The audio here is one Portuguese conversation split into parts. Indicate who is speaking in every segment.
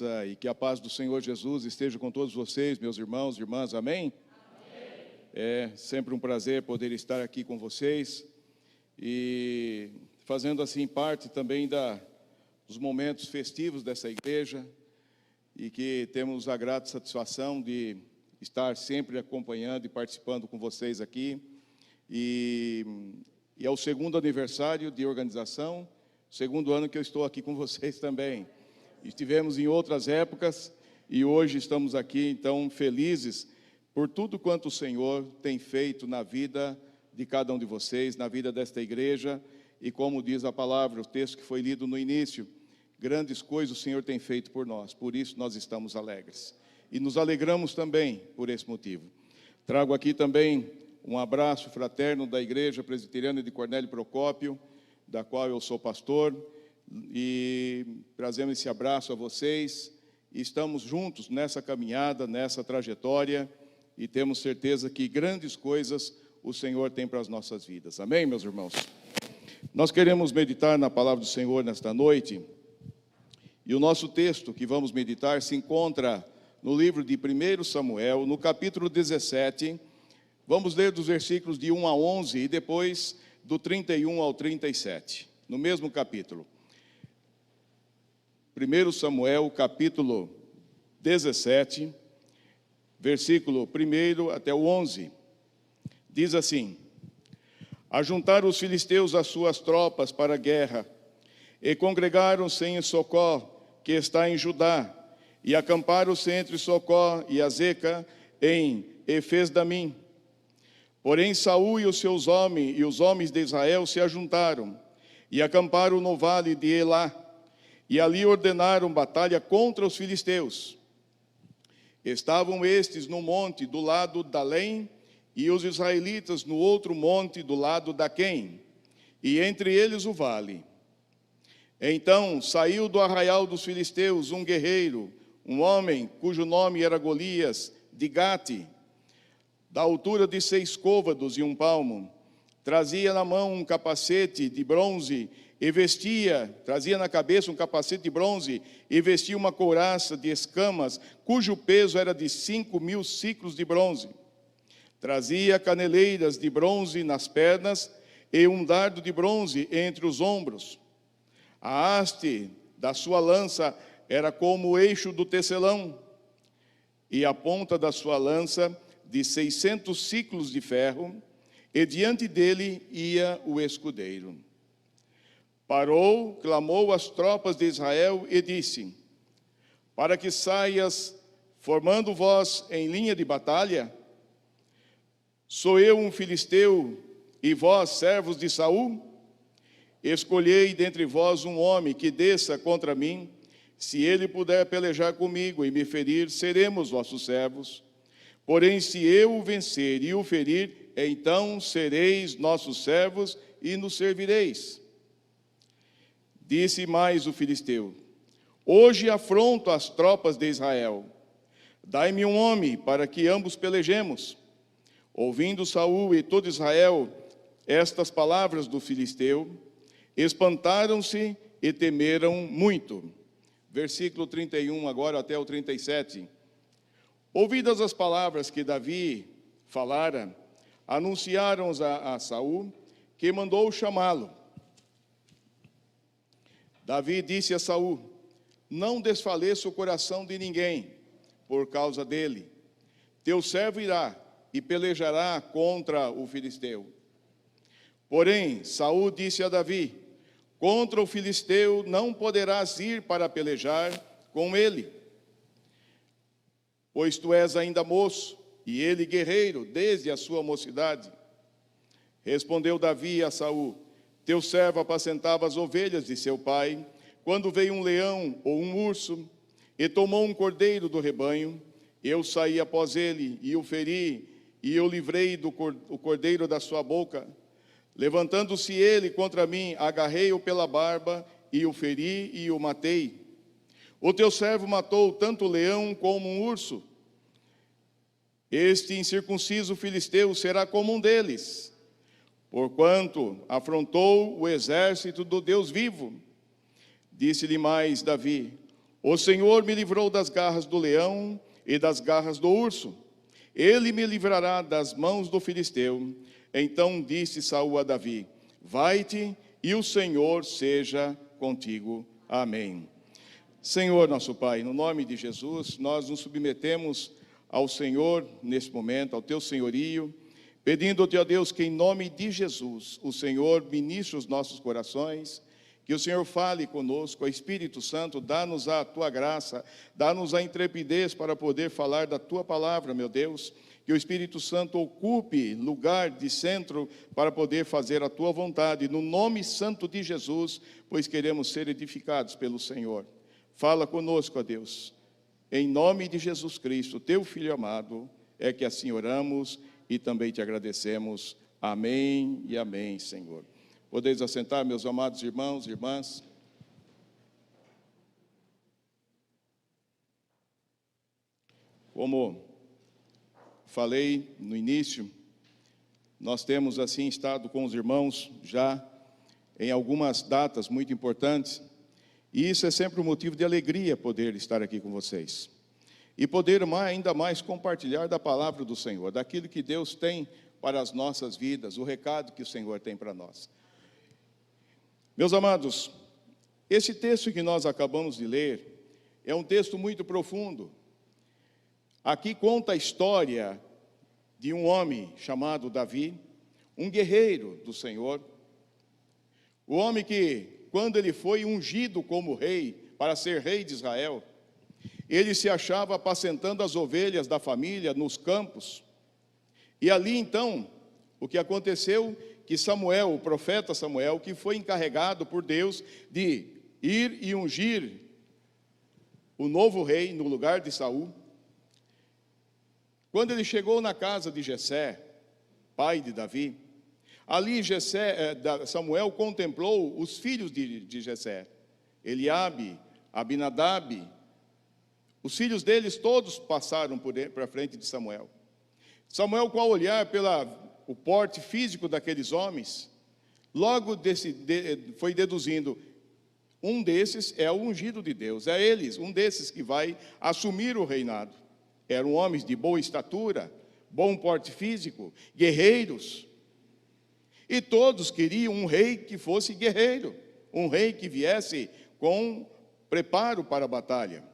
Speaker 1: graça e que a paz do Senhor Jesus esteja com todos vocês, meus irmãos e irmãs, amém? Amém. É sempre um prazer poder estar aqui com vocês e fazendo assim parte também dos momentos festivos dessa igreja e que temos a grata satisfação de estar sempre acompanhando e participando com vocês aqui. E é o segundo aniversário de organização, segundo ano que eu estou aqui com vocês também. Estivemos em outras épocas e hoje estamos aqui, então, felizes por tudo quanto o Senhor tem feito na vida de cada um de vocês, na vida desta igreja. E como diz a palavra, o texto que foi lido no início, grandes coisas o Senhor tem feito por nós, por isso nós estamos alegres. E nos alegramos também por esse motivo. Trago aqui também um abraço fraterno da Igreja Presbiteriana de Cornélio Procópio, da qual eu sou pastor, e trazemos esse abraço a vocês. E estamos juntos nessa caminhada, nessa trajetória, e temos certeza que grandes coisas o Senhor tem para as nossas vidas. Amém, meus irmãos? Nós queremos meditar na palavra do Senhor nesta noite, e o nosso texto que vamos meditar se encontra no livro de 1 Samuel, no capítulo 17, vamos ler dos versículos de 1 a 11 e depois do 31 ao 37, no mesmo capítulo. 1 Samuel, capítulo 17, versículo 1 até o 11, diz assim: Ajuntaram os filisteus as suas tropas para a guerra, e congregaram-se em Socó, que está em Judá, e acamparam-se entre Socó e Azeca, em Efes-damim. Porém Saul e os seus homens e os homens de Israel se ajuntaram, e acamparam no vale de Elá, e ali ordenaram batalha contra os filisteus. Estavam estes no monte do lado da Além, e os israelitas no outro monte do lado da Quém, e entre eles o vale. Então saiu do arraial dos filisteus um guerreiro, um homem cujo nome era Golias, de Gate, da altura de 6 côvados e 1 palmo. Trazia na mão um capacete de bronze e trazia na cabeça um capacete de bronze e vestia uma couraça de escamas, cujo peso era de 5.000 siclos de bronze. Trazia caneleiras de bronze nas pernas e um dardo de bronze entre os ombros. A haste da sua lança era como o eixo do tecelão, e a ponta da sua lança de 600 siclos de ferro, e diante dele ia o escudeiro. Parou, clamou às tropas de Israel e disse: Para que saias, formando vós em linha de batalha? Sou eu um filisteu, e vós, servos de Saul? Escolhei dentre vós um homem que desça contra mim. Se ele puder pelejar comigo e me ferir, seremos vossos servos. Porém, se eu o vencer e o ferir, então sereis nossos servos e nos servireis. Disse mais o filisteu: Hoje afronto as tropas de Israel. Dai-me um homem para que ambos pelejemos. Ouvindo Saul e todo Israel estas palavras do filisteu, espantaram-se e temeram muito. Versículo 31 agora até o 37. Ouvidas as palavras que Davi falara, anunciaram a Saul, que mandou chamá-lo. Davi disse a Saul: Não desfaleça o coração de ninguém por causa dele. Teu servo irá e pelejará contra o filisteu. Porém, Saul disse a Davi: Contra o filisteu não poderás ir para pelejar com ele, pois tu és ainda moço, e ele guerreiro desde a sua mocidade. Respondeu Davi a Saul: Teu servo apacentava as ovelhas de seu pai, quando veio um leão ou um urso, e tomou um cordeiro do rebanho. Eu saí após ele, e o feri, e eu livrei o cordeiro da sua boca. Levantando-se ele contra mim, agarrei-o pela barba, e o feri, e o matei. O teu servo matou tanto o leão como um urso. Este incircunciso filisteu será como um deles, porquanto afrontou o exército do Deus vivo. Disse-lhe mais Davi: O Senhor me livrou das garras do leão e das garras do urso. Ele me livrará das mãos do filisteu. Então disse Saul a Davi: vai-te, e o Senhor seja contigo. Amém. Senhor nosso Pai, no nome de Jesus, nós nos submetemos ao Senhor nesse momento, ao teu senhorio, pedindo-te, ó Deus, que em nome de Jesus, o Senhor ministre os nossos corações, que o Senhor fale conosco. Espírito Santo, dá-nos a tua graça, dá-nos a intrepidez para poder falar da tua palavra, meu Deus. Que o Espírito Santo ocupe lugar de centro para poder fazer a tua vontade, no nome santo de Jesus, pois queremos ser edificados pelo Senhor. Fala conosco, ó Deus, em nome de Jesus Cristo, teu Filho amado, é que assim oramos e também te agradecemos. Amém e amém, Senhor. Podeis assentar, meus amados irmãos e irmãs. Como falei no início, nós temos assim estado com os irmãos já em algumas datas muito importantes, e isso é sempre um motivo de alegria poder estar aqui com vocês. E poder ainda mais compartilhar da palavra do Senhor, daquilo que Deus tem para as nossas vidas, o recado que o Senhor tem para nós. Meus amados, esse texto que nós acabamos de ler é um texto muito profundo. Aqui conta a história de um homem chamado Davi, um guerreiro do Senhor, o homem que, quando ele foi ungido como rei, para ser rei de Israel, ele se achava apacentando as ovelhas da família nos campos. E ali então, o que aconteceu, que Samuel, o profeta Samuel, que foi encarregado por Deus de ir e ungir o novo rei no lugar de Saul, quando ele chegou na casa de Jessé, pai de Davi, ali Samuel contemplou os filhos de Jessé, Eliabe, Abinadab. Os filhos deles todos passaram para frente de Samuel. Samuel, com o olhar o porte físico daqueles homens, logo foi deduzindo: um desses é o ungido de Deus, é eles, um desses que vai assumir o reinado. Eram homens de boa estatura, bom porte físico, guerreiros. E todos queriam um rei que fosse guerreiro, um rei que viesse com preparo para a batalha.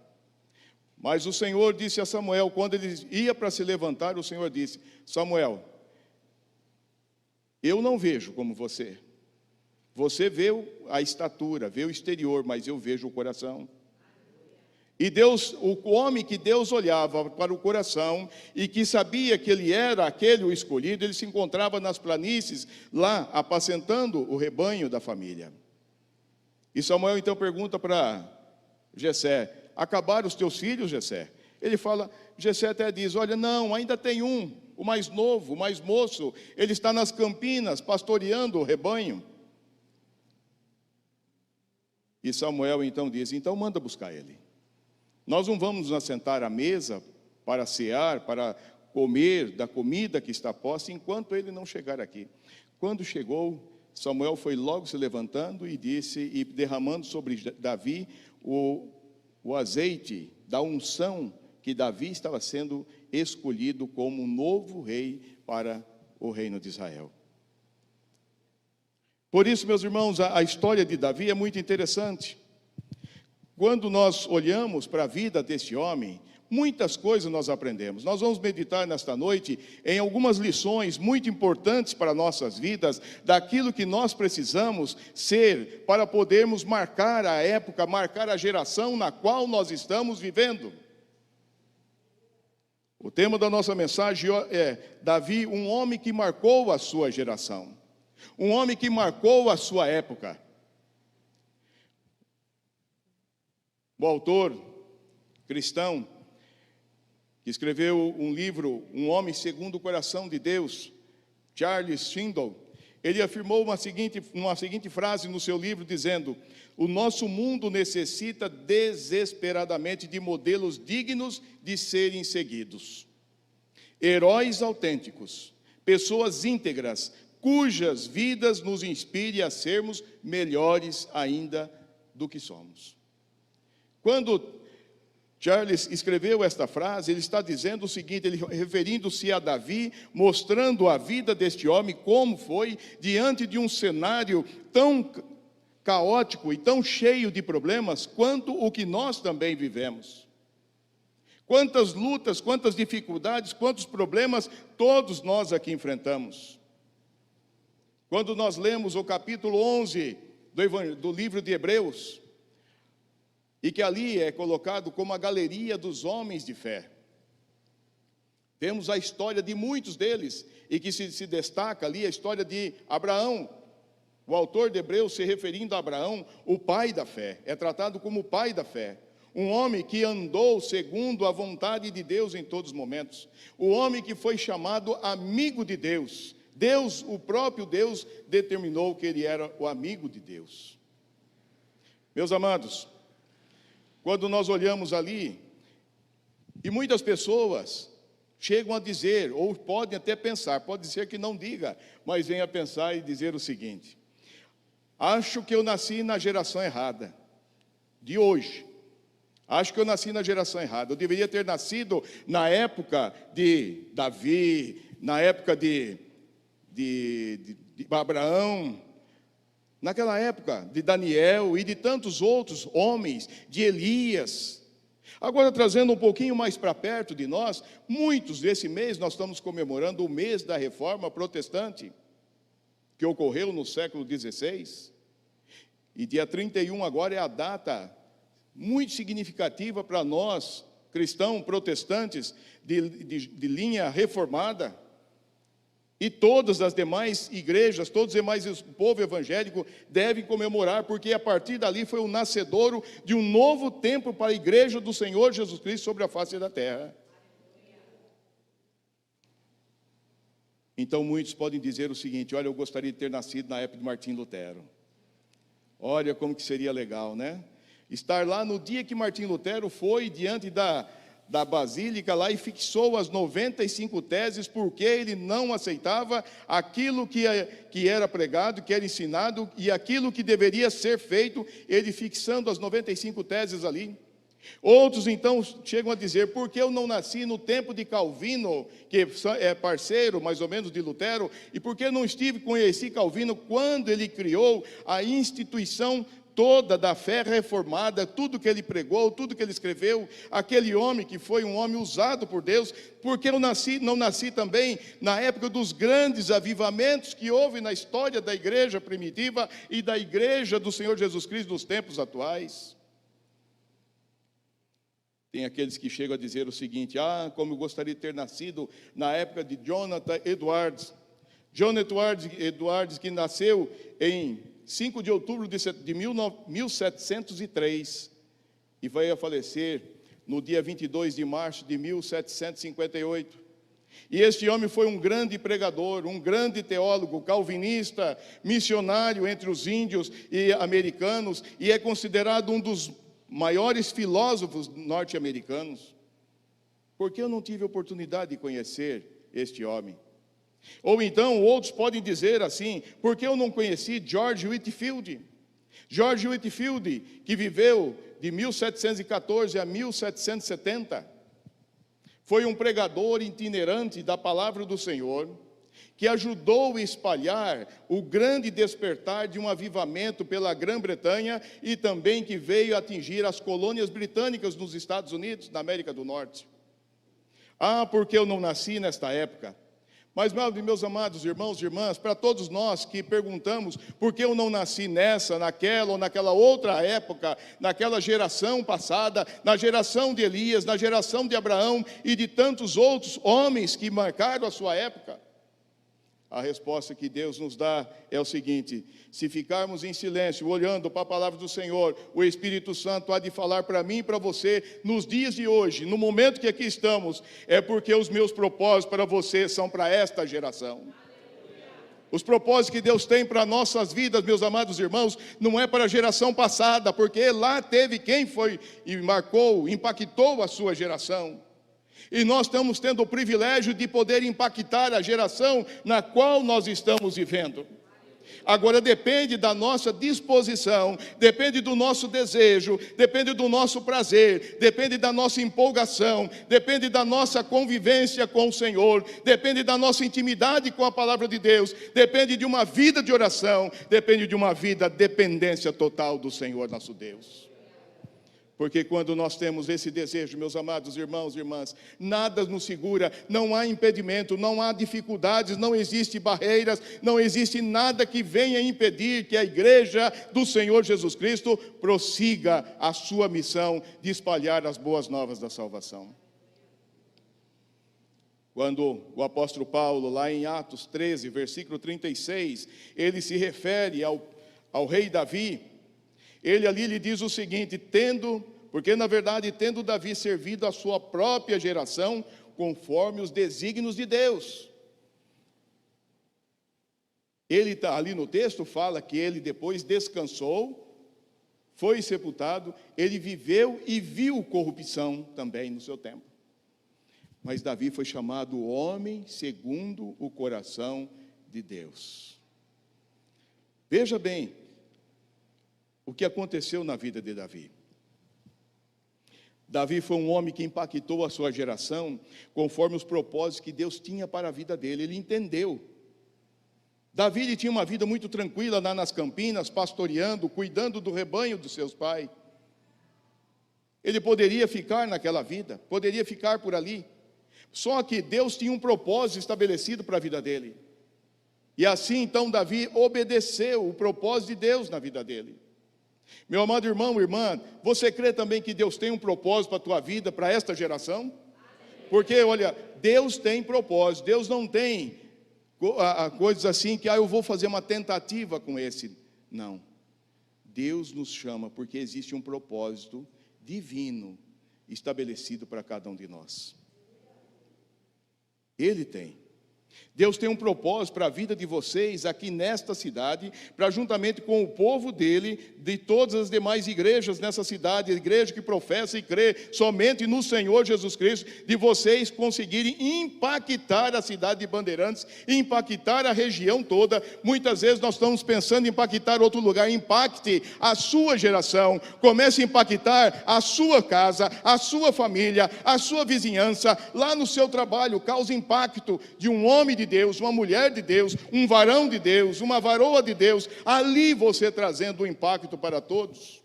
Speaker 1: Mas o Senhor disse a Samuel, quando ele ia para se levantar, o Senhor disse: Samuel, eu não vejo como você. Você vê a estatura, vê o exterior, mas eu vejo o coração. E Deus, o homem que Deus olhava para o coração e que sabia que ele era aquele o escolhido, ele se encontrava nas planícies, lá apacentando o rebanho da família. E Samuel então pergunta para Jessé: acabaram os teus filhos, Jessé? Ele fala, Jessé até diz: olha, não, ainda tem um, o mais novo, o mais moço, ele está nas campinas, pastoreando o rebanho. E Samuel então diz: então manda buscar ele. Nós não vamos nos assentar à mesa para cear, para comer da comida que está posta, enquanto ele não chegar aqui. Quando chegou, Samuel foi logo se levantando e disse, e derramando sobre Davi o azeite da unção, que Davi estava sendo escolhido como um novo rei para o reino de Israel. Por isso, meus irmãos, a história de Davi é muito interessante. Quando nós olhamos para a vida desse homem, muitas coisas nós aprendemos. Nós vamos meditar nesta noite em algumas lições muito importantes para nossas vidas, daquilo que nós precisamos ser para podermos marcar a época, marcar a geração na qual nós estamos vivendo. O tema da nossa mensagem é Davi, um homem que marcou a sua geração, um homem que marcou a sua época. O autor cristão, que escreveu um livro, Um Homem Segundo o Coração de Deus, Charles Swindoll, ele afirmou uma seguinte frase no seu livro, dizendo: o nosso mundo necessita desesperadamente de modelos dignos de serem seguidos. Heróis autênticos, pessoas íntegras, cujas vidas nos inspirem a sermos melhores ainda do que somos. Quando Charles escreveu esta frase, ele está dizendo o seguinte, ele referindo-se a Davi, mostrando a vida deste homem, como foi, diante de um cenário tão caótico e tão cheio de problemas, quanto o que nós também vivemos. Quantas lutas, quantas dificuldades, quantos problemas todos nós aqui enfrentamos. Quando nós lemos o capítulo 11 do livro de Hebreus, e que ali é colocado como a galeria dos homens de fé. Vemos a história de muitos deles, e que se destaca ali a história de Abraão. O autor de Hebreus, se referindo a Abraão, o pai da fé, é tratado como o pai da fé. Um homem que andou segundo a vontade de Deus em todos os momentos. O homem que foi chamado amigo de Deus. Deus, o próprio Deus, determinou que ele era o amigo de Deus. Meus amados, quando nós olhamos ali, e muitas pessoas chegam a dizer, ou podem até pensar, pode ser que não diga, mas venha pensar e dizer o seguinte: acho que eu nasci na geração errada, de hoje. Acho que eu nasci na geração errada. Eu deveria ter nascido na época de Davi, na época de Abraão, naquela época de Daniel e de tantos outros homens, de Elias. Agora, trazendo um pouquinho mais para perto de nós, muitos desse mês nós estamos comemorando o mês da Reforma Protestante, que ocorreu no século XVI. E dia 31 agora é a data muito significativa para nós, cristãos protestantes de linha reformada. E todas as demais igrejas, todos os demais o povo evangélico devem comemorar, porque a partir dali foi o nascedouro de um novo tempo para a igreja do Senhor Jesus Cristo sobre a face da terra. Então muitos podem dizer o seguinte: olha, eu gostaria de ter nascido na época de Martim Lutero. Olha como que seria legal, né? Estar lá no dia que Martim Lutero foi diante da Basílica lá e fixou as 95 teses, porque ele não aceitava aquilo que era pregado, que era ensinado, e aquilo que deveria ser feito, ele fixando as 95 teses ali. Outros então chegam a dizer: por que eu não nasci no tempo de Calvino, que é parceiro mais ou menos de Lutero, e por que eu não conheci Calvino quando ele criou a instituição toda da fé reformada, tudo que ele pregou, tudo que ele escreveu, aquele homem que foi um homem usado por Deus? Porque eu não nasci também na época dos grandes avivamentos que houve na história da igreja primitiva e da igreja do Senhor Jesus Cristo nos tempos atuais? Tem aqueles que chegam a dizer o seguinte: como eu gostaria de ter nascido na época de Jonathan Edwards. Jonathan Edwards, que nasceu em 5 de outubro de 1703 e veio a falecer no dia 22 de março de 1758. E este homem foi um grande pregador, um grande teólogo, calvinista, missionário entre os índios e americanos, e é considerado um dos maiores filósofos norte-americanos. Por que eu não tive a oportunidade de conhecer este homem? Ou então, outros podem dizer assim: por que eu não conheci George Whitefield? George Whitefield, que viveu de 1714 a 1770, foi um pregador itinerante da palavra do Senhor, que ajudou a espalhar o grande despertar de um avivamento pela Grã-Bretanha e também que veio atingir as colônias britânicas nos Estados Unidos, na América do Norte. Porque eu não nasci nesta época. Mas, meus amados irmãos e irmãs, para todos nós que perguntamos por que eu não nasci nessa, naquela ou naquela outra época, naquela geração passada, na geração de Elias, na geração de Abraão e de tantos outros homens que marcaram a sua época, a resposta que Deus nos dá é o seguinte: se ficarmos em silêncio, olhando para a palavra do Senhor, o Espírito Santo há de falar para mim e para você, nos dias de hoje, no momento que aqui estamos, é porque os meus propósitos para você são para esta geração. Os propósitos que Deus tem para nossas vidas, meus amados irmãos, não é para a geração passada, porque lá teve quem foi e marcou, impactou a sua geração. E nós estamos tendo o privilégio de poder impactar a geração na qual nós estamos vivendo. Agora depende da nossa disposição, depende do nosso desejo, depende do nosso prazer, depende da nossa empolgação, depende da nossa convivência com o Senhor, depende da nossa intimidade com a palavra de Deus, depende de uma vida de oração, depende de uma vida de dependência total do Senhor nosso Deus. Porque quando nós temos esse desejo, meus amados irmãos e irmãs, nada nos segura, não há impedimento, não há dificuldades, não existe barreiras, não existe nada que venha impedir que a igreja do Senhor Jesus Cristo prossiga a sua missão de espalhar as boas novas da salvação. Quando o apóstolo Paulo, lá em Atos 13, versículo 36, ele se refere ao rei Davi. Ele ali lhe diz o seguinte: porque na verdade tendo Davi servido a sua própria geração, conforme os desígnios de Deus. Ele está ali no texto, fala que ele depois descansou, foi sepultado, ele viveu e viu corrupção também no seu tempo. Mas Davi foi chamado homem segundo o coração de Deus. Veja bem o que aconteceu na vida de Davi. Davi foi um homem que impactou a sua geração conforme os propósitos que Deus tinha para a vida dele. Ele entendeu. Davi ele tinha uma vida muito tranquila lá nas campinas, pastoreando, cuidando do rebanho dos seus pais. Ele poderia ficar naquela vida, poderia ficar por ali. Só que Deus tinha um propósito estabelecido para a vida dele. E assim então Davi obedeceu o propósito de Deus na vida dele. Meu amado irmão, irmã, você crê também que Deus tem um propósito para a tua vida, para esta geração? Porque, olha, Deus tem propósito, Deus não tem coisas assim que eu vou fazer uma tentativa com esse. Não. Deus nos chama porque existe um propósito divino estabelecido para cada um de nós. Ele tem. Deus tem um propósito para a vida de vocês aqui nesta cidade, para juntamente com o povo dele, de todas as demais igrejas nessa cidade, a igreja que professa e crê somente no Senhor Jesus Cristo, de vocês conseguirem impactar a cidade de Bandeirantes, impactar a região toda. Muitas vezes nós estamos pensando em impactar outro lugar. Impacte a sua geração, comece a impactar a sua casa, a sua família, a sua vizinhança, lá no seu trabalho, cause impacto de um homem de Deus, uma mulher de Deus, um varão de Deus, uma varoa de Deus, ali você trazendo o impacto para todos.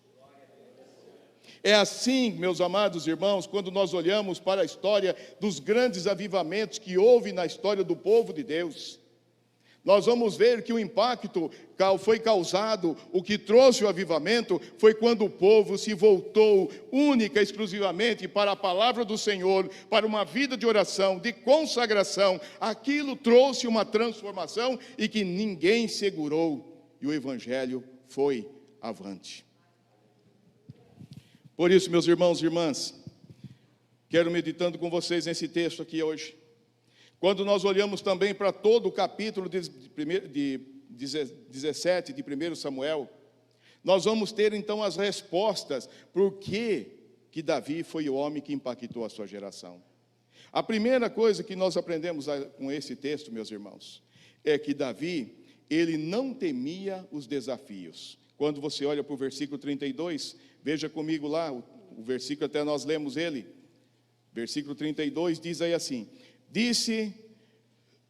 Speaker 1: É assim, meus amados irmãos, quando nós olhamos para a história dos grandes avivamentos que houve na história do povo de Deus, nós vamos ver que o impacto foi causado, o que trouxe o avivamento foi quando o povo se voltou única e exclusivamente para a palavra do Senhor, para uma vida de oração, de consagração. Aquilo trouxe uma transformação e que ninguém segurou, e o evangelho foi avante. Por isso, meus irmãos e irmãs, quero meditando com vocês nesse texto aqui hoje. Quando nós olhamos também para todo o capítulo de 17 de 1 Samuel, nós vamos ter então as respostas por que Davi foi o homem que impactou a sua geração. A primeira coisa que nós aprendemos com esse texto, meus irmãos, é que Davi, ele não temia os desafios. Quando você olha para o versículo 32, veja comigo lá, o versículo até nós lemos ele. Versículo 32 diz aí assim: disse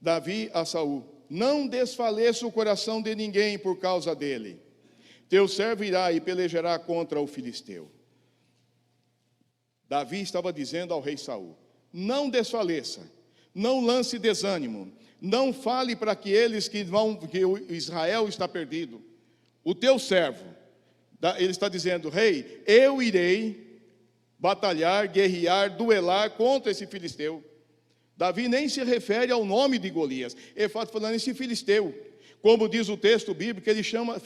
Speaker 1: Davi a Saul: não desfaleça o coração de ninguém por causa dele. Teu servo irá e pelejará contra o filisteu. Davi estava dizendo ao rei Saul: não desfaleça, não lance desânimo, não fale para aqueles que Israel está perdido. O teu servo, ele está dizendo: rei, eu irei batalhar, guerrear, duelar contra esse filisteu. Davi nem se refere ao nome de Golias, ele está falando esse filisteu. Como diz o texto bíblico, ele chama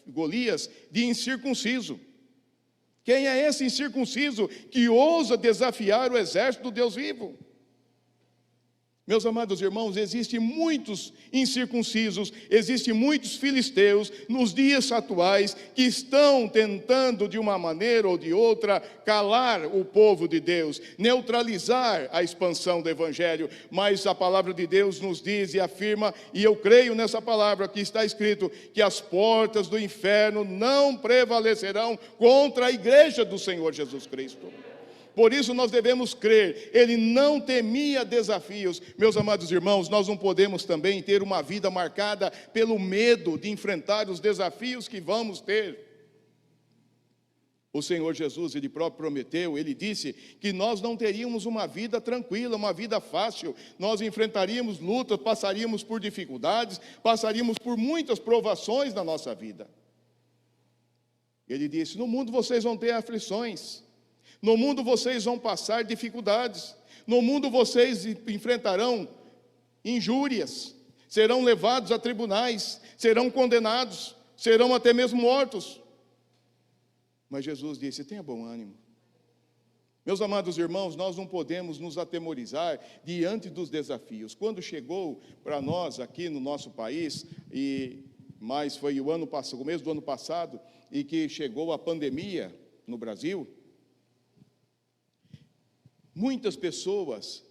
Speaker 1: Golias de incircunciso. Quem é esse incircunciso que ousa desafiar o exército do Deus vivo? Meus amados irmãos, existem muitos incircuncisos, existem muitos filisteus nos dias atuais que estão tentando de uma maneira ou de outra calar o povo de Deus, neutralizar a expansão do evangelho, mas a palavra de Deus nos diz e afirma, e eu creio nessa palavra que está escrito, que as portas do inferno não prevalecerão contra a igreja do Senhor Jesus Cristo. Por isso nós devemos crer, ele não temia desafios. Meus amados irmãos, nós não podemos também ter uma vida marcada pelo medo de enfrentar os desafios que vamos ter. O Senhor Jesus, ele próprio prometeu, ele disse que nós não teríamos uma vida tranquila, uma vida fácil. Nós enfrentaríamos lutas, passaríamos por dificuldades, passaríamos por muitas provações na nossa vida. Ele disse, no mundo vocês vão ter aflições. No mundo vocês vão passar dificuldades. No mundo vocês enfrentarão injúrias. Serão levados a tribunais. Serão condenados. Serão até mesmo mortos. Mas Jesus disse, tenha bom ânimo. Meus amados irmãos, nós não podemos nos atemorizar diante dos desafios. Quando chegou para nós aqui no nosso país, mas foi o começo do ano passado, e que chegou a pandemia no Brasil, muitas pessoas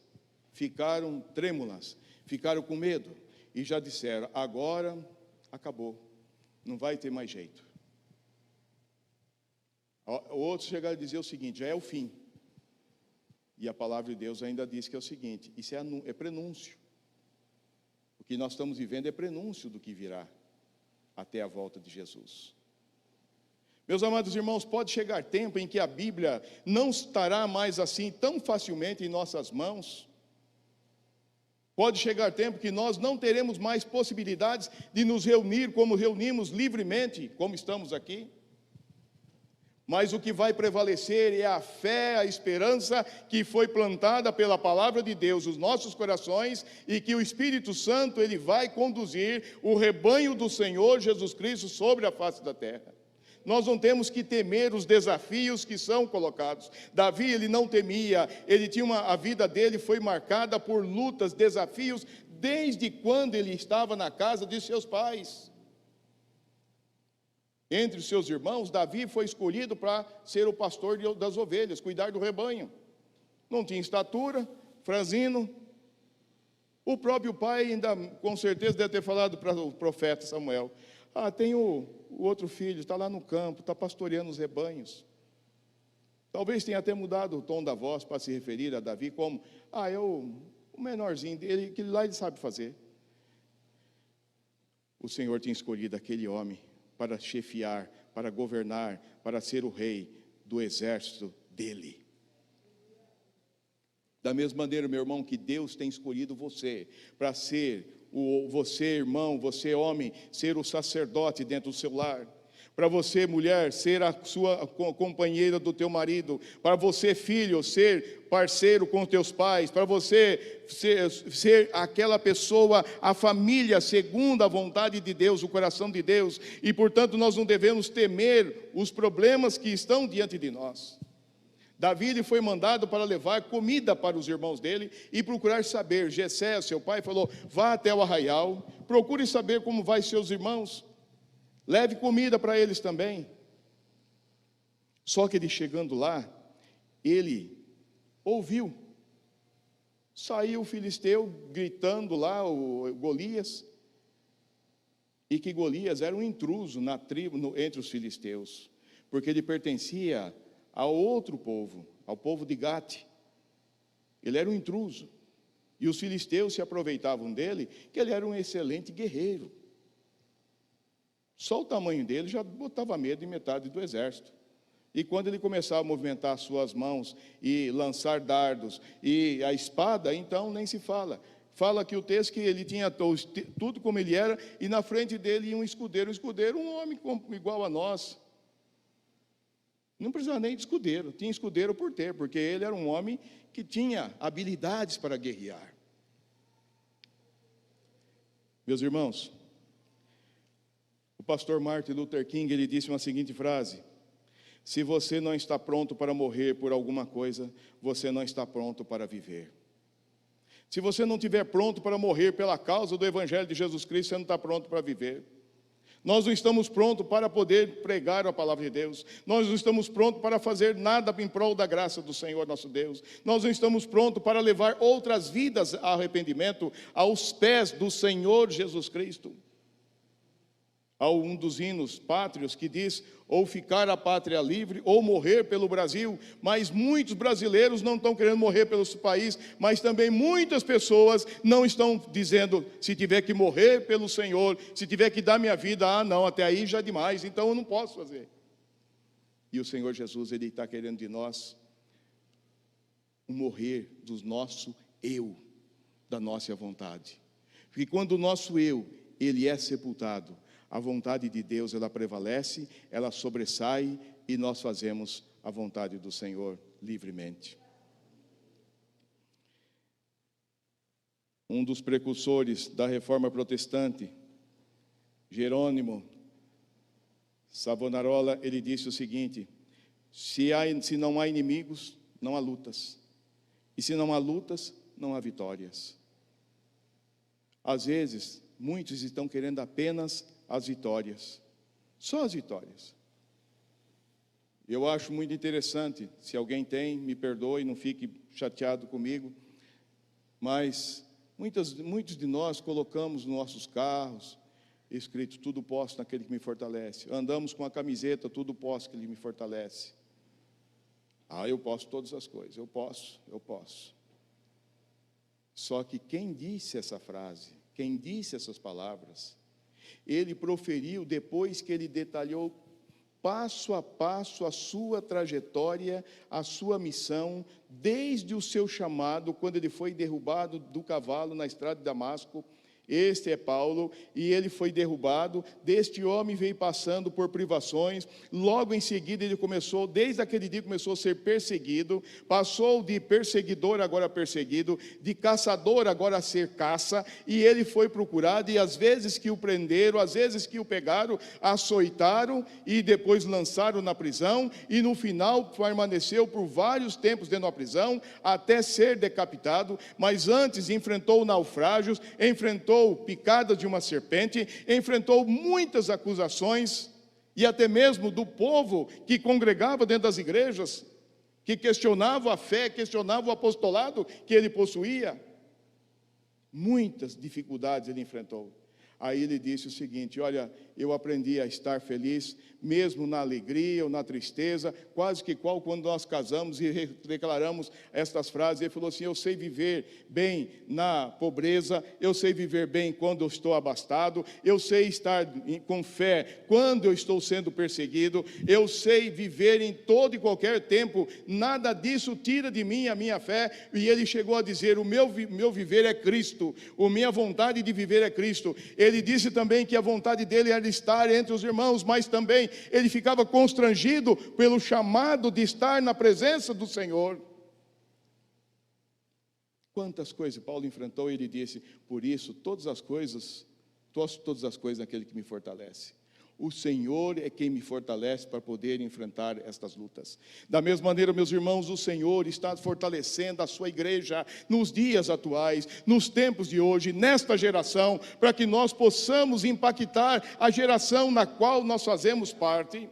Speaker 1: ficaram trêmulas, ficaram com medo e já disseram, agora acabou, não vai ter mais jeito. Outros chegaram a dizer o seguinte, já é o fim. E a palavra de Deus ainda diz que é o seguinte, isso é prenúncio. O que nós estamos vivendo é prenúncio do que virá até a volta de Jesus. Meus amados irmãos, pode chegar tempo em que a Bíblia não estará mais assim tão facilmente em nossas mãos. Pode chegar tempo que nós não teremos mais possibilidades de nos reunir como reunimos livremente, como estamos aqui. Mas o que vai prevalecer é a fé, a esperança que foi plantada pela palavra de Deus nos nossos corações e que o Espírito Santo ele vai conduzir o rebanho do Senhor Jesus Cristo sobre a face da terra. Nós não temos que temer os desafios que são colocados. Davi, ele não temia, a vida dele foi marcada por lutas, desafios, desde quando ele estava na casa de seus pais. Entre os seus irmãos, Davi foi escolhido para ser o pastor das ovelhas, cuidar do rebanho. Não tinha estatura, franzino. O próprio pai ainda, com certeza, deve ter falado para o profeta Samuel, tem o outro filho, está lá no campo, está pastoreando os rebanhos. Talvez tenha até mudado o tom da voz para se referir a Davi como, é o menorzinho dele, que lá ele sabe fazer. O Senhor tinha escolhido aquele homem para chefiar, para governar, para ser o rei do exército dele. Da mesma maneira, meu irmão, que Deus tem escolhido você para ser você, irmão, você, homem, ser o sacerdote dentro do seu lar. Para você, mulher, ser a sua companheira do teu marido. Para você, filho, ser parceiro com os teus pais. Para você ser aquela pessoa, a família segundo a vontade de Deus, o coração de Deus. E, portanto, nós não devemos temer os problemas que estão diante de nós. Davi ele foi mandado para levar comida para os irmãos dele e procurar saber. Jessé, seu pai, falou, vá até o arraial, procure saber como vai seus irmãos, leve comida para eles também. Só que ele chegando lá, ele ouviu, saiu o filisteu gritando lá, o Golias, e que Golias era um intruso na tribo, entre os filisteus, porque ele pertencia a outro povo, ao povo de Gate. Ele era um intruso. E os filisteus se aproveitavam dele, que ele era um excelente guerreiro. Só o tamanho dele já botava medo em metade do exército. E quando ele começava a movimentar suas mãos e lançar dardos e a espada, então nem se fala. Fala que o texto que ele tinha tudo como ele era, e na frente dele ia um escudeiro, um homem igual a nós. Não precisava nem de escudeiro, tinha escudeiro por ter, porque ele era um homem que tinha habilidades para guerrear. Meus irmãos, o pastor Martin Luther King, ele disse uma seguinte frase: se você não está pronto para morrer por alguma coisa, você não está pronto para viver. Se você não estiver pronto para morrer pela causa do Evangelho de Jesus Cristo, você não está pronto para viver. Nós não estamos prontos para poder pregar a palavra de Deus. Nós não estamos prontos para fazer nada em prol da graça do Senhor nosso Deus. Nós não estamos prontos para levar outras vidas a arrependimento aos pés do Senhor Jesus Cristo. Há um dos hinos pátrios que diz: ou ficar a pátria livre, ou morrer pelo Brasil. Mas muitos brasileiros não estão querendo morrer pelo país, mas também muitas pessoas não estão dizendo: se tiver que morrer pelo Senhor, se tiver que dar minha vida, não, até aí já é demais, então eu não posso fazer. E o Senhor Jesus, Ele está querendo de nós um morrer do nosso eu, da nossa vontade. Porque quando o nosso eu, ele é sepultado, a vontade de Deus, ela prevalece, ela sobressai, e nós fazemos a vontade do Senhor livremente. Um dos precursores da reforma protestante, Jerônimo Savonarola, ele disse o seguinte: se não há inimigos, não há lutas. E se não há lutas, não há vitórias. Às vezes, muitos estão querendo apenas as vitórias, só as vitórias. Eu acho muito interessante, se alguém tem, me perdoe, não fique chateado comigo, mas muitos de nós colocamos nos nossos carros, escrito: tudo posso naquele que me fortalece. Andamos com a camiseta: tudo posso que ele me fortalece. Eu posso todas as coisas, eu posso. Só que quem disse essa frase, quem disse essas palavras, ele proferiu depois que ele detalhou passo a passo a sua trajetória, a sua missão, desde o seu chamado, quando ele foi derrubado do cavalo na estrada de Damasco. Este é Paulo, e ele foi derrubado. Deste homem veio passando por privações. Logo em seguida ele começou, desde aquele dia começou a ser perseguido. Passou de perseguidor agora a perseguido, de caçador agora a ser caça. E ele foi procurado, e às vezes que o prenderam, às vezes que o pegaram, açoitaram e depois lançaram na prisão. E no final permaneceu por vários tempos dentro da prisão, até ser decapitado. Mas antes enfrentou naufrágios, enfrentou picada de uma serpente, enfrentou muitas acusações, e até mesmo do povo que congregava dentro das igrejas, que questionava a fé, questionava o apostolado que ele possuía. Muitas dificuldades ele enfrentou. Aí ele disse o seguinte: olha, eu aprendi a estar feliz, mesmo na alegria ou na tristeza, quase que igual quando nós casamos e declaramos estas frases. Ele falou assim: eu sei viver bem na pobreza, eu sei viver bem quando eu estou abastado, eu sei estar com fé quando eu estou sendo perseguido, eu sei viver em todo e qualquer tempo, nada disso tira de mim a minha fé. E ele chegou a dizer: o meu viver é Cristo, a minha vontade de viver é Cristo. Ele disse também que a vontade dele era estar entre os irmãos, mas também ele ficava constrangido pelo chamado de estar na presença do Senhor. Quantas coisas Paulo enfrentou, e ele disse: por isso, todas as coisas naquele que me fortalece. O Senhor é quem me fortalece para poder enfrentar estas lutas. Da mesma maneira, meus irmãos, o Senhor está fortalecendo a sua igreja nos dias atuais, nos tempos de hoje, nesta geração, para que nós possamos impactar a geração na qual nós fazemos parte.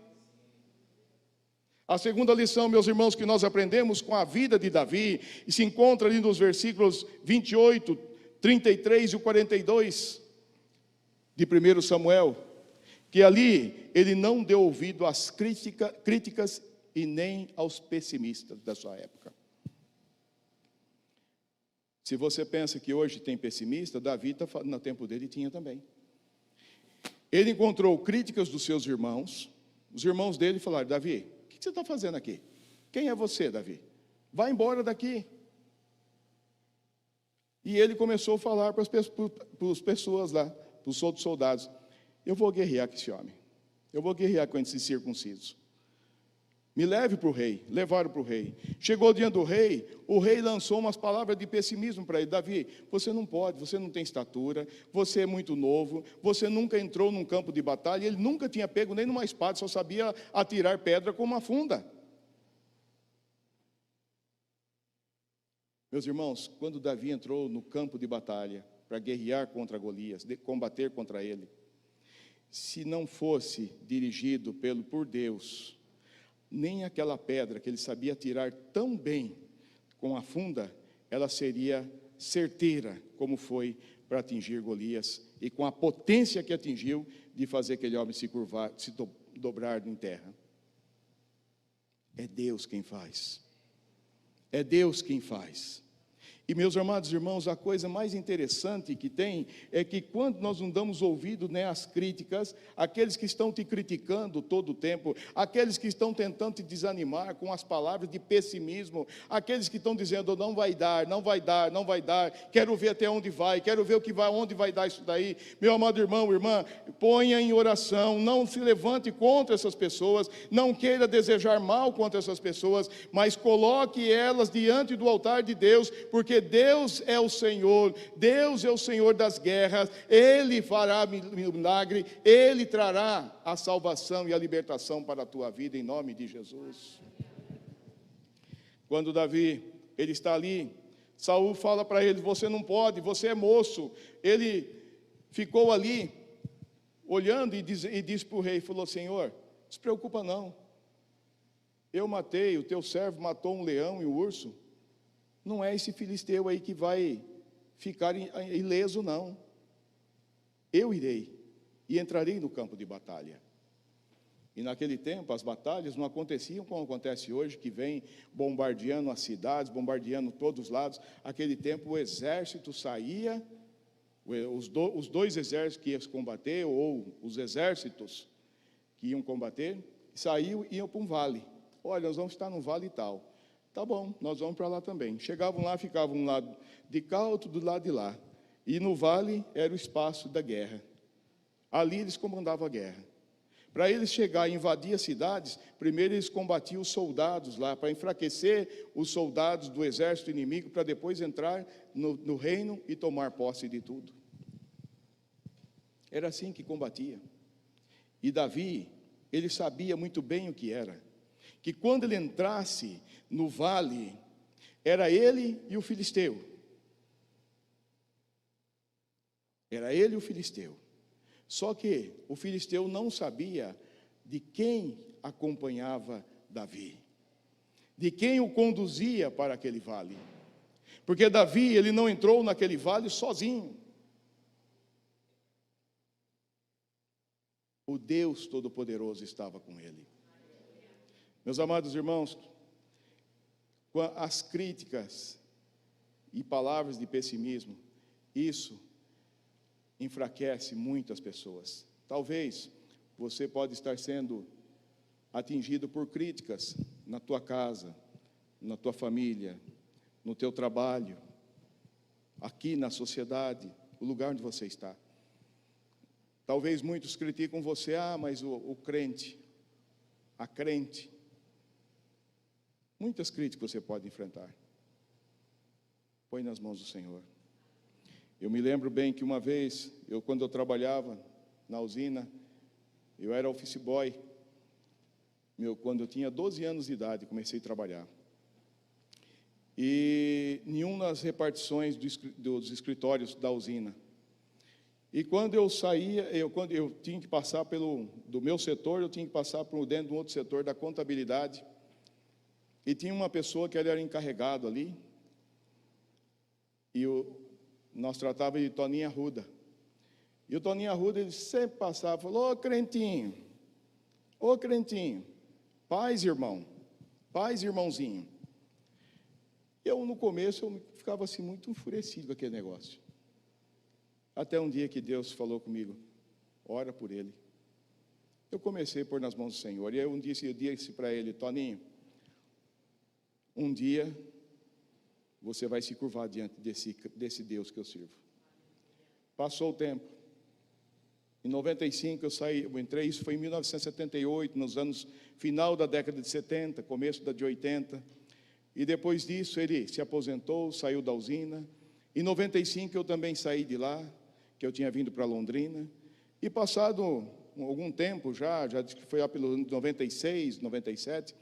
Speaker 1: A segunda lição, meus irmãos, que nós aprendemos com a vida de Davi, e se encontra ali nos versículos 28, 33 e 42 de 1 Samuel, que ali ele não deu ouvido às críticas e nem aos pessimistas da sua época. Se você pensa que hoje tem pessimista, Davi, no tempo dele, tinha também. Ele encontrou críticas dos seus irmãos. Os irmãos dele falaram: Davi, o que você está fazendo aqui? Quem é você, Davi? Vai embora daqui. E ele começou a falar para as pessoas lá, para os outros soldados: eu vou guerrear com esse homem, eu vou guerrear com esse circunciso. Me leve para o rei. Levaram para o rei. Chegou diante do rei, o rei lançou umas palavras de pessimismo para ele: Davi, você não pode, você não tem estatura, você é muito novo, você nunca entrou num campo de batalha. Ele nunca tinha pego nem numa espada, só sabia atirar pedra com uma funda. Meus irmãos, quando Davi entrou no campo de batalha para guerrear contra Golias, combater contra ele, se não fosse dirigido por Deus, nem aquela pedra que ele sabia tirar tão bem com a funda, ela seria certeira, como foi para atingir Golias, e com a potência que atingiu de fazer aquele homem se curvar, se dobrar em terra. É Deus quem faz. É Deus quem faz. E, meus amados irmãos, a coisa mais interessante que tem é que quando nós não damos ouvido, né, às críticas, aqueles que estão te criticando todo o tempo, aqueles que estão tentando te desanimar com as palavras de pessimismo, aqueles que estão dizendo, não vai dar, não vai dar, não vai dar, quero ver até onde vai, quero ver onde vai dar isso daí. Meu amado irmão, irmã, ponha em oração, não se levante contra essas pessoas, não queira desejar mal contra essas pessoas, mas coloque elas diante do altar de Deus, porque Deus é o Senhor das guerras, Ele fará milagre, Ele trará a salvação e a libertação para a tua vida, em nome de Jesus. Quando Davi, ele está ali, Saul fala para ele, você não pode, você é moço. Ele ficou ali, olhando e disse para o rei, falou, Senhor, não se preocupa não, eu matei, o teu servo matou um leão e um urso, não é esse filisteu aí que vai ficar ileso, não. Eu irei e entrarei no campo de batalha. E naquele tempo as batalhas não aconteciam como acontece hoje, que vem bombardeando as cidades, bombardeando todos os lados. Naquele tempo o exército saía, os dois exércitos que iam combater, ou os exércitos que iam combater, saíam e iam para um vale. Olha, nós vamos estar no vale e tal. Tá bom, nós vamos para lá também. Chegavam lá, ficavam um lado de cá, outro do lado de lá. E no vale era o espaço da guerra. Ali eles comandavam a guerra. Para eles chegar e invadir as cidades, primeiro eles combatiam os soldados lá, para enfraquecer os soldados do exército inimigo, para depois entrar no reino e tomar posse de tudo. Era assim que combatia. E Davi, ele sabia muito bem o que era. Que quando ele entrasse no vale, era ele e o filisteu. Era ele e o filisteu. Só que o filisteu não sabia de quem acompanhava Davi, de quem o conduzia para aquele vale. Porque Davi, ele não entrou naquele vale sozinho. O Deus Todo-Poderoso estava com ele. Meus amados irmãos, as críticas e palavras de pessimismo, isso enfraquece muitas pessoas. Talvez você pode estar sendo atingido por críticas na tua casa, na tua família, no teu trabalho, aqui na sociedade, o lugar onde você está. Talvez muitos criticam você, mas o crente, a crente. Muitas críticas você pode enfrentar. Põe nas mãos do Senhor. Eu me lembro bem que uma vez, quando eu trabalhava na usina, eu era office boy. Quando eu tinha 12 anos de idade, comecei a trabalhar. E nenhuma das repartições dos escritórios da usina. E quando eu saía, quando eu tinha que passar do meu setor, eu tinha que passar por dentro de um outro setor da contabilidade. E tinha uma pessoa que ele era encarregado ali. E nós tratávamos de Toninho Arruda. E o Toninho Arruda, ele sempre passava e falou, ô crentinho, paz, irmão, paz, irmãozinho. Eu, no começo, eu ficava assim, muito enfurecido com aquele negócio. Até um dia que Deus falou comigo, ora por ele. Eu comecei a pôr nas mãos do Senhor. E aí eu disse para ele, Toninho, um dia você vai se curvar diante desse Deus que eu sirvo. Passou o tempo. Em 95 eu entrei, isso foi em 1978, nos anos final da década de 70, começo da de 80. E depois disso ele se aposentou, saiu da usina. Em 95 eu também saí de lá, que eu tinha vindo para Londrina. E passado algum tempo já disse que foi lá pelo 96, 97,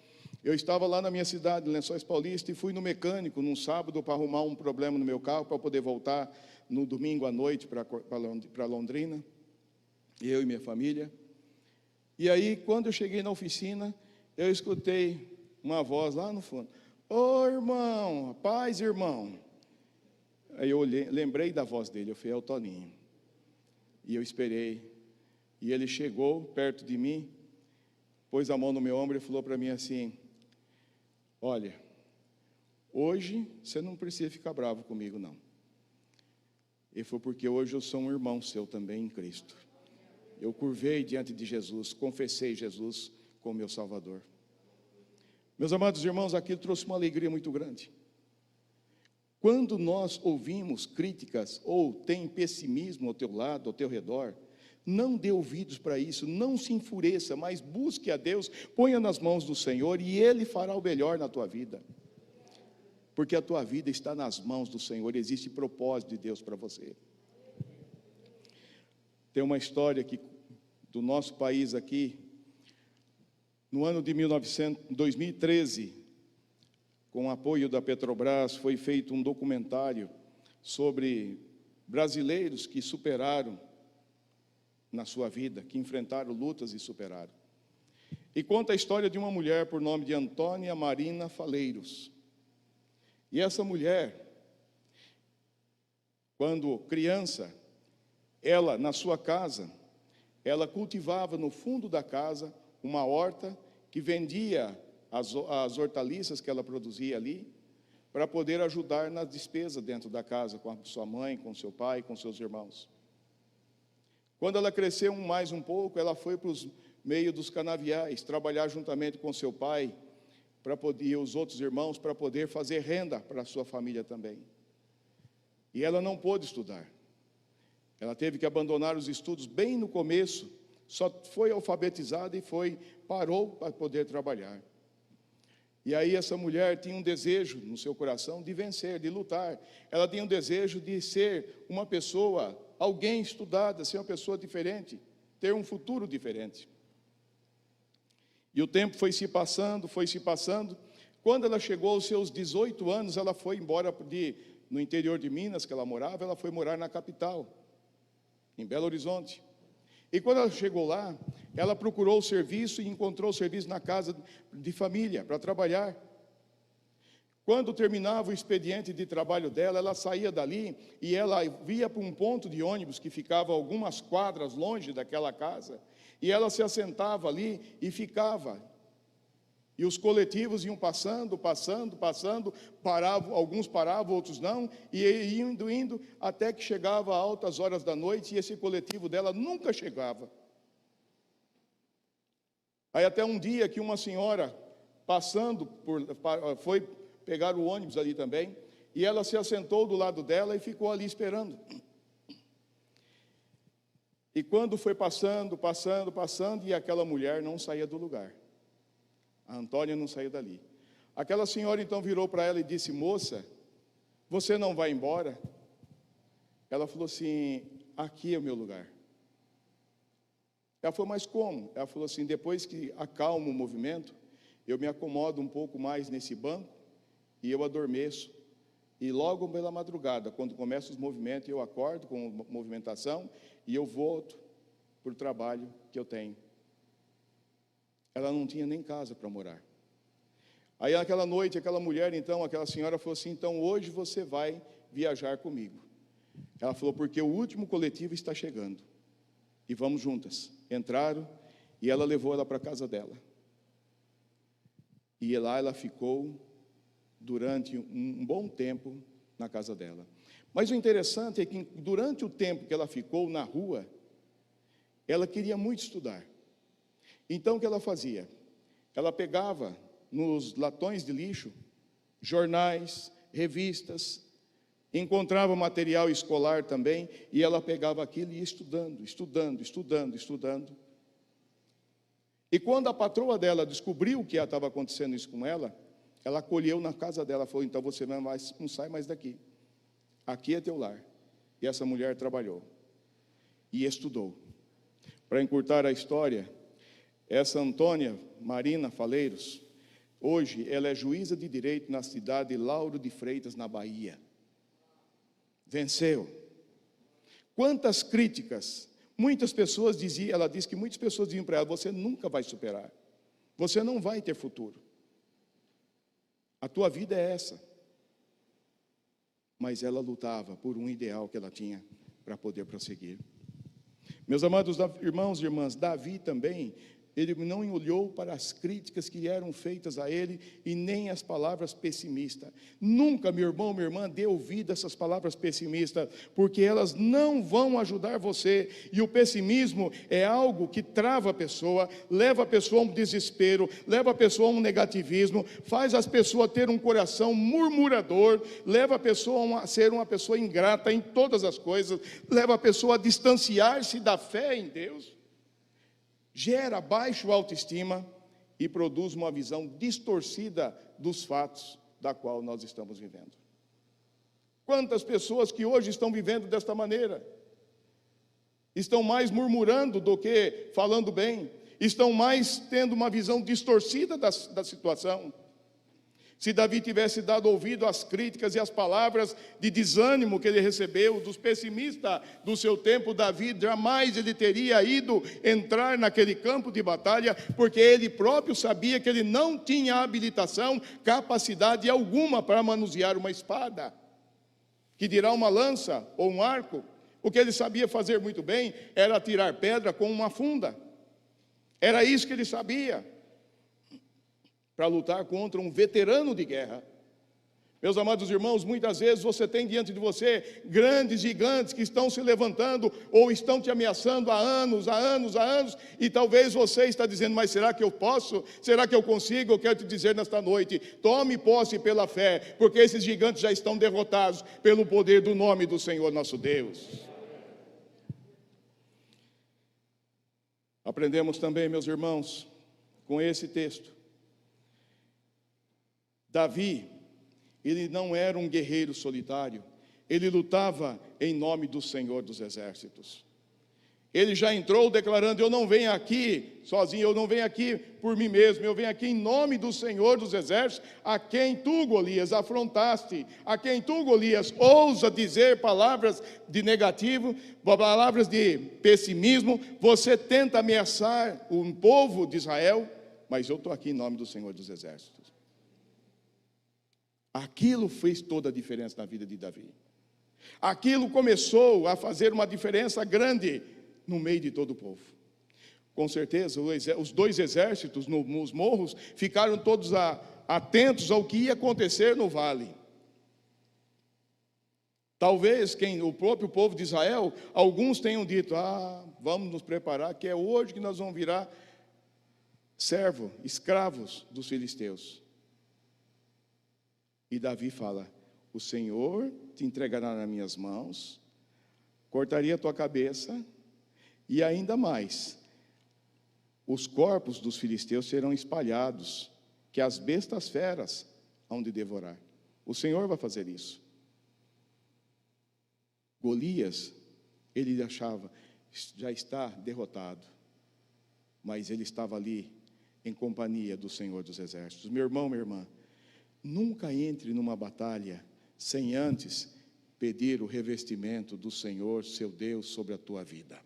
Speaker 1: Eu estava lá na minha cidade, Lençóis Paulista, e fui no mecânico num sábado para arrumar um problema no meu carro, para poder voltar no domingo à noite para Londrina, eu e minha família. E aí, quando eu cheguei na oficina, eu escutei uma voz lá no fundo: ô irmão, paz, irmão. Aí eu lembrei da voz dele, eu falei: é o Toninho. E eu esperei, e ele chegou perto de mim, pôs a mão no meu ombro e falou para mim assim: olha, hoje você não precisa ficar bravo comigo, não. Ele falou: porque hoje eu sou um irmão seu também em Cristo. Eu curvei diante de Jesus, confessei Jesus como meu Salvador. Meus amados irmãos, aquilo trouxe uma alegria muito grande. Quando nós ouvimos críticas ou tem pessimismo ao teu lado, ao teu redor, não dê ouvidos para isso, não se enfureça, mas busque a Deus, ponha nas mãos do Senhor e Ele fará o melhor na tua vida. Porque a tua vida está nas mãos do Senhor, existe propósito de Deus para você. Tem uma história que, do nosso país aqui, no ano de 2013, com o apoio da Petrobras, foi feito um documentário sobre brasileiros que superaram na sua vida, que enfrentaram lutas e superaram. E conta a história de uma mulher por nome de Antônia Marina Faleiros. E essa mulher, quando criança, ela, na sua casa, ela cultivava no fundo da casa uma horta que vendia as hortaliças que ela produzia ali, para poder ajudar na despesa dentro da casa, com a sua mãe, com seu pai, com seus irmãos. Quando ela cresceu mais um pouco, ela foi para os meios dos canaviais, trabalhar juntamente com seu pai, e os outros irmãos, para poder fazer renda para a sua família também. E ela não pôde estudar. Ela teve que abandonar os estudos bem no começo, só foi alfabetizada e parou para poder trabalhar. E aí essa mulher tinha um desejo no seu coração de vencer, de lutar. Ela tinha um desejo de ser uma pessoa, alguém estudada, ser uma pessoa diferente, ter um futuro diferente. E o tempo foi se passando, foi se passando. Quando ela chegou aos seus 18 anos, ela foi embora no interior de Minas, que ela morava, ela foi morar na capital, em Belo Horizonte. E quando ela chegou lá, ela procurou o serviço e encontrou o serviço na casa de família, para trabalhar. Quando terminava o expediente de trabalho dela, ela saía dali e ela ia para um ponto de ônibus que ficava algumas quadras longe daquela casa, e ela se assentava ali e ficava. E os coletivos iam passando, paravam, alguns paravam, outros não, e indo, até que chegava a altas horas da noite, e esse coletivo dela nunca chegava. Aí até um dia que uma senhora, foi pegar o ônibus ali também, e ela se assentou do lado dela e ficou ali esperando. E quando foi passando, e aquela mulher não saía do lugar. A Antônia não saiu dali. Aquela senhora então virou para ela e disse: moça, você não vai embora? Ela falou assim: aqui é o meu lugar. Ela falou: mas como? Ela falou assim: depois que acalma o movimento, eu me acomodo um pouco mais nesse banco e eu adormeço. E logo pela madrugada, quando começa os movimentos, eu acordo com movimentação e eu volto para o trabalho que eu tenho. Ela não tinha nem casa para morar. Aí naquela noite, aquela mulher, então, aquela senhora falou assim: então hoje você vai viajar comigo. Ela falou: porque o último coletivo está chegando e vamos juntas. Entraram e ela levou ela para a casa dela. E lá ela ficou durante um bom tempo na casa dela. Mas o interessante é que durante o tempo que ela ficou na rua, ela queria muito estudar. Então o que ela fazia? Ela pegava nos latões de lixo jornais, revistas, encontrava material escolar também, e ela pegava aquilo e ia estudando. E quando a patroa dela descobriu que estava acontecendo isso com ela acolheu na casa dela, falou: então você não sai mais daqui, aqui é teu lar. E essa mulher trabalhou e estudou. Para encurtar a história, essa Antônia Marina Faleiros, Hoje, ela é juíza de direito na cidade de Lauro de Freitas, na Bahia. Venceu. Quantas críticas, muitas pessoas diziam, ela disse que muitas pessoas diziam para ela, você nunca vai superar, você não vai ter futuro, a tua vida é essa. Mas ela lutava por um ideal que ela tinha para poder prosseguir. Meus amados irmãos e irmãs, Davi também, ele não olhou para as críticas que eram feitas a ele e nem as palavras pessimistas. Nunca, meu irmão, minha irmã, dê ouvido a essas palavras pessimistas, porque elas não vão ajudar você. E o pessimismo é algo que trava a pessoa, leva a pessoa a um desespero, leva a pessoa a um negativismo, faz as pessoas ter um coração murmurador, leva a pessoa a ser uma pessoa ingrata em todas as coisas, leva a pessoa a distanciar-se da fé em Deus. Gera baixa autoestima e produz uma visão distorcida dos fatos da qual nós estamos vivendo. Quantas pessoas que hoje estão vivendo desta maneira? Estão mais murmurando do que falando bem, estão mais tendo uma visão distorcida da situação. Se Davi tivesse dado ouvido às críticas e às palavras de desânimo que ele recebeu dos pessimistas do seu tempo, Davi jamais ele teria ido entrar naquele campo de batalha, porque ele próprio sabia que ele não tinha habilitação, capacidade alguma para manusear uma espada, que dirá uma lança ou um arco. O que ele sabia fazer muito bem era atirar pedra com uma funda. Era isso que ele sabia, para lutar contra um veterano de guerra. Meus amados irmãos, muitas vezes você tem diante de você grandes gigantes que estão se levantando ou estão te ameaçando há anos, e talvez você está dizendo, mas será que eu posso? Será que eu consigo? Eu quero te dizer nesta noite, tome posse pela fé, porque esses gigantes já estão derrotados pelo poder do nome do Senhor nosso Deus. Aprendemos também, meus irmãos, com esse texto, Davi, ele não era um guerreiro solitário, ele lutava em nome do Senhor dos Exércitos. Ele já entrou declarando, eu não venho aqui sozinho, eu não venho aqui por mim mesmo, eu venho aqui em nome do Senhor dos Exércitos, a quem tu, Golias, afrontaste, a quem tu, Golias, ousa dizer palavras de negativo, palavras de pessimismo, você tenta ameaçar o povo de Israel, mas eu estou aqui em nome do Senhor dos Exércitos. Aquilo fez toda a diferença na vida de Davi. Aquilo começou a fazer uma diferença grande no meio de todo o povo. Com certeza, os dois exércitos nos morros ficaram todos atentos ao que ia acontecer no vale. Talvez o próprio povo de Israel, alguns tenham dito, vamos nos preparar, que é hoje que nós vamos virar escravos dos filisteus. E Davi fala, o Senhor te entregará nas minhas mãos, cortaria a tua cabeça, e ainda mais, os corpos dos filisteus serão espalhados, que as bestas feras hão de devorar. O Senhor vai fazer isso. Golias, ele achava, já está derrotado, mas ele estava ali, em companhia do Senhor dos Exércitos. Meu irmão, minha irmã, nunca entre numa batalha sem antes pedir o revestimento do Senhor, seu Deus, sobre a tua vida.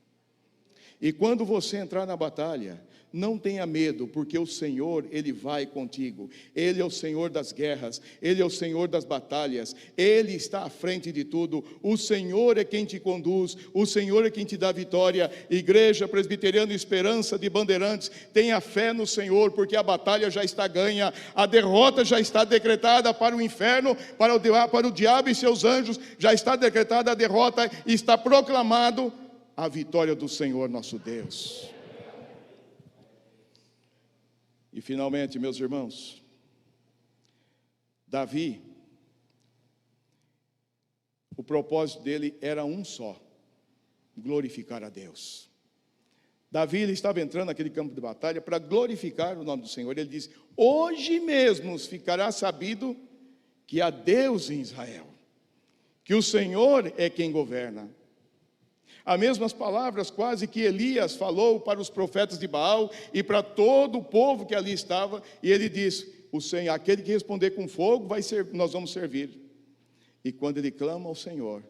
Speaker 1: E quando você entrar na batalha, não tenha medo, porque o Senhor, Ele vai contigo. Ele é o Senhor das guerras, Ele é o Senhor das batalhas, Ele está à frente de tudo. O Senhor é quem te conduz, o Senhor é quem te dá vitória. Igreja Presbiteriana Esperança de Bandeirantes, tenha fé no Senhor, porque a batalha já está ganha, a derrota já está decretada para o inferno, para o diabo e seus anjos, já está decretada a derrota, e está proclamado a vitória do Senhor nosso Deus. E finalmente, meus irmãos, Davi, o propósito dele era um só, glorificar a Deus. Davi, ele estava entrando naquele campo de batalha para glorificar o nome do Senhor. Ele disse, hoje mesmo ficará sabido que há Deus em Israel, que o Senhor é quem governa. As mesmas palavras quase que Elias falou para os profetas de Baal e para todo o povo que ali estava, e ele diz, o Senhor, aquele que responder com fogo, nós vamos servir. E quando ele clama ao Senhor,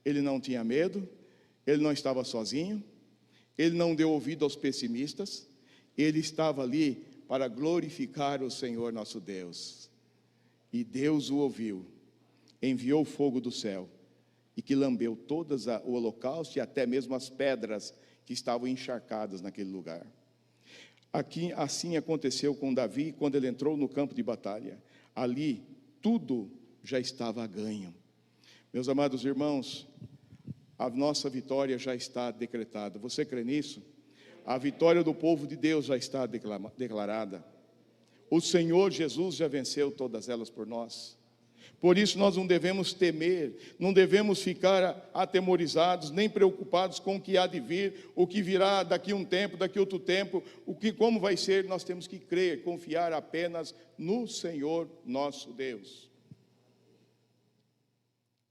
Speaker 1: ele não tinha medo, ele não estava sozinho, ele não deu ouvido aos pessimistas, ele estava ali para glorificar o Senhor nosso Deus. E Deus o ouviu, enviou fogo do céu, e que lambeu todas o holocausto e até mesmo as pedras que estavam encharcadas naquele lugar. Aqui, assim aconteceu com Davi quando ele entrou no campo de batalha. Ali, tudo já estava ganho. Meus amados irmãos, a nossa vitória já está decretada. Você crê nisso? A vitória do povo de Deus já está declarada. O Senhor Jesus já venceu todas elas por nós. Por isso nós não devemos temer, não devemos ficar atemorizados, nem preocupados com o que há de vir, o que virá daqui um tempo, daqui outro tempo, como vai ser. Nós temos que crer, confiar apenas no Senhor nosso Deus.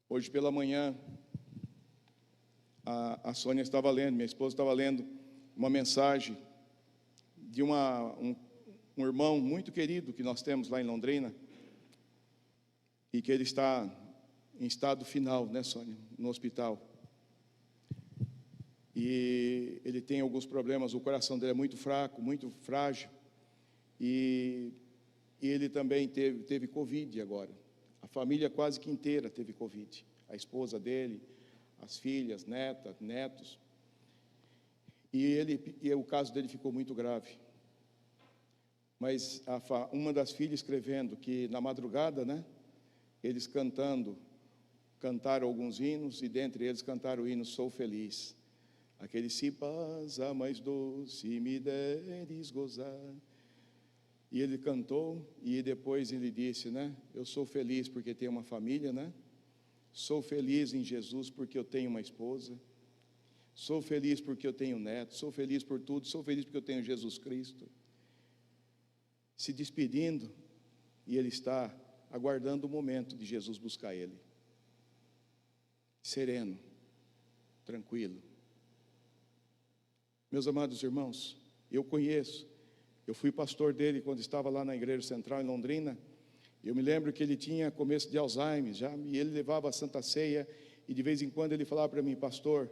Speaker 1: Hoje pela manhã, a Sônia estava lendo, minha esposa estava lendo uma mensagem de um irmão muito querido que nós temos lá em Londrina, e que ele está em estado final, né, Sônia, no hospital. E ele tem alguns problemas, o coração dele é muito fraco, muito frágil, e ele também teve Covid agora. A família quase que inteira teve Covid, a esposa dele, as filhas, netos, e o caso dele ficou muito grave. Mas uma das filhas escrevendo que na madrugada, né, eles cantaram alguns hinos, e dentre eles cantaram o hino Sou Feliz. Aquele se paz a mais doce me deres gozar. E ele cantou, e depois ele disse, né, eu sou feliz porque tenho uma família, né? Sou feliz em Jesus porque eu tenho uma esposa. Sou feliz porque eu tenho neto. Sou feliz por tudo. Sou feliz porque eu tenho Jesus Cristo. Se despedindo, e ele está aguardando o momento de Jesus buscar ele. Sereno, tranquilo. Meus amados irmãos, eu fui pastor dele quando estava lá na Igreja Central em Londrina. Eu me lembro que ele tinha começo de Alzheimer já, e ele levava a Santa Ceia, e de vez em quando ele falava para mim, pastor,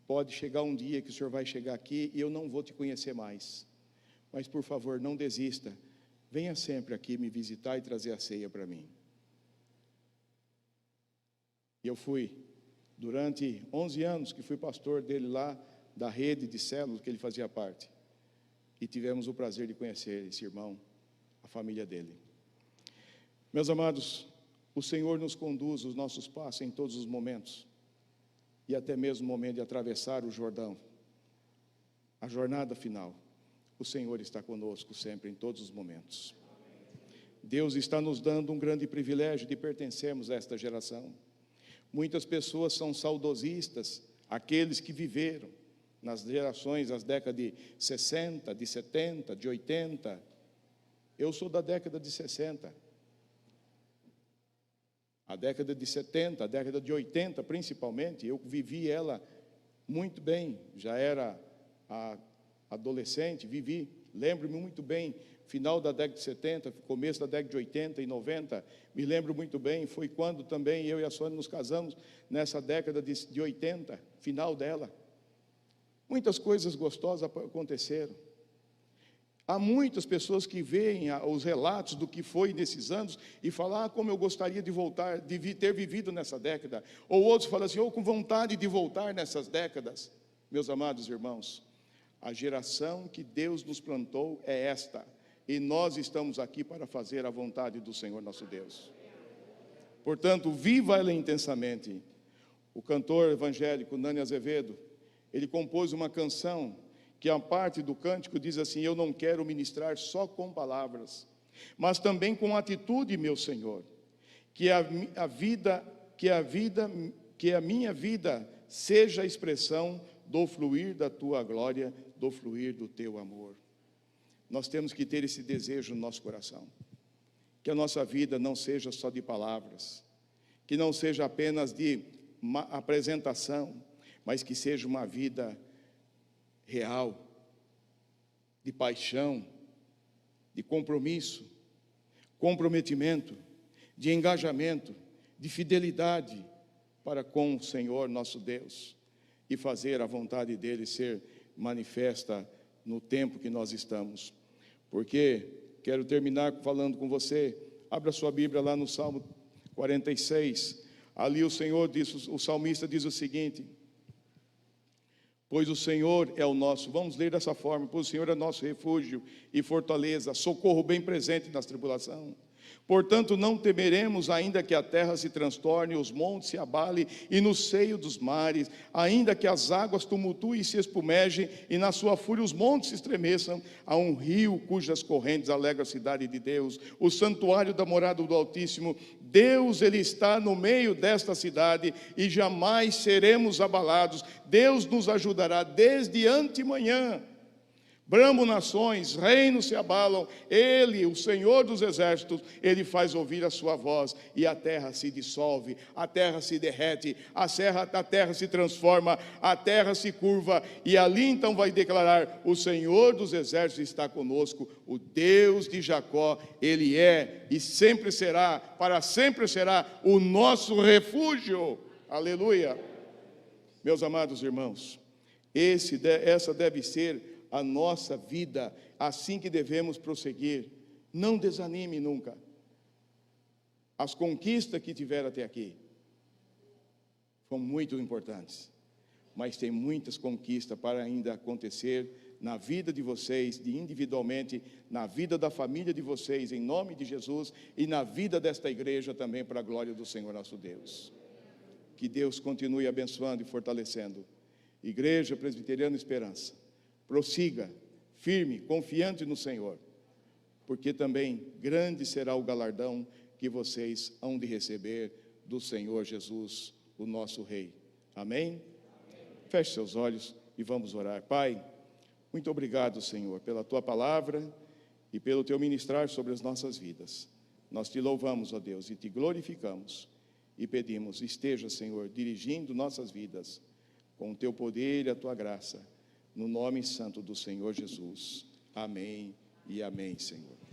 Speaker 1: pode chegar um dia que o senhor vai chegar aqui e eu não vou te conhecer mais, mas por favor não desista, venha sempre aqui me visitar e trazer a ceia para mim. E eu fui, durante 11 anos que fui pastor dele lá, da rede de células que ele fazia parte, e tivemos o prazer de conhecer esse irmão, a família dele. Meus amados, o Senhor nos conduz os nossos passos em todos os momentos, e até mesmo o momento de atravessar o Jordão, a jornada final. O Senhor está conosco sempre, em todos os momentos. Deus está nos dando um grande privilégio de pertencermos a esta geração. Muitas pessoas são saudosistas, aqueles que viveram nas gerações, as décadas de 60, de 70, de 80. Eu sou da década de 60. A década de 70, a década de 80 principalmente, eu vivi ela muito bem, já era adolescente, vivi, lembro-me muito bem, final da década de 70, começo da década de 80 e 90, me lembro muito bem, foi quando também eu e a Sônia nos casamos, nessa década de 80, final dela. Muitas coisas gostosas aconteceram. Há muitas pessoas que veem os relatos do que foi nesses anos e falam, como eu gostaria de voltar, de ter vivido nessa década. Ou outros falam assim, com vontade de voltar nessas décadas. Meus amados irmãos, a geração que Deus nos plantou é esta. E nós estamos aqui para fazer a vontade do Senhor nosso Deus. Portanto, viva ela intensamente. O cantor evangélico Nani Azevedo, ele compôs uma canção que a parte do cântico diz assim, eu não quero ministrar só com palavras, mas também com atitude, meu Senhor, que a minha vida seja a expressão do fluir da tua glória, do fluir do teu amor. Nós temos que ter esse desejo no nosso coração, que a nossa vida não seja só de palavras, que não seja apenas de apresentação, mas que seja uma vida real, de paixão, de compromisso, comprometimento, de engajamento, de fidelidade para com o Senhor nosso Deus e fazer a vontade dele ser manifesta no tempo que nós estamos. Porque quero terminar falando com você. Abra sua Bíblia lá no Salmo 46. Ali o Senhor diz, o salmista diz o seguinte: pois o Senhor é o nosso, vamos ler dessa forma, pois o Senhor é nosso refúgio e fortaleza, socorro bem presente nas tribulações. Portanto, não temeremos, ainda que a terra se transtorne, os montes se abalem, e no seio dos mares, ainda que as águas tumultuem e se espumejem, e na sua fúria os montes se estremeçam. Há um rio cujas correntes alegram a cidade de Deus, o santuário da morada do Altíssimo. Deus, Ele está no meio desta cidade, e jamais seremos abalados. Deus nos ajudará desde antemanhã. Bramo nações, reinos se abalam, Ele, o Senhor dos exércitos, Ele faz ouvir a sua voz, e a terra se dissolve, a terra se derrete, a terra se transforma, a terra se curva, e ali então vai declarar: o Senhor dos exércitos está conosco, o Deus de Jacó, Ele é e sempre será, para sempre será o nosso refúgio. Aleluia. Meus amados irmãos, essa deve ser a nossa vida, assim que devemos prosseguir. Não desanime nunca. As conquistas que tiver até aqui foram muito importantes, mas tem muitas conquistas para ainda acontecer na vida de vocês, individualmente, na vida da família de vocês, em nome de Jesus, e na vida desta igreja também, para a glória do Senhor nosso Deus. Que Deus continue abençoando e fortalecendo. Igreja Presbiteriana Esperança, prossiga, firme, confiante no Senhor, porque também grande será o galardão que vocês hão de receber do Senhor Jesus, o nosso Rei. Amém? Feche seus olhos e vamos orar. Pai, muito obrigado, Senhor, pela Tua palavra e pelo Teu ministrar sobre as nossas vidas. Nós Te louvamos, ó Deus, e Te glorificamos e pedimos: esteja, Senhor, dirigindo nossas vidas com o Teu poder e a Tua graça, no nome santo do Senhor Jesus. Amém e amém, Senhor.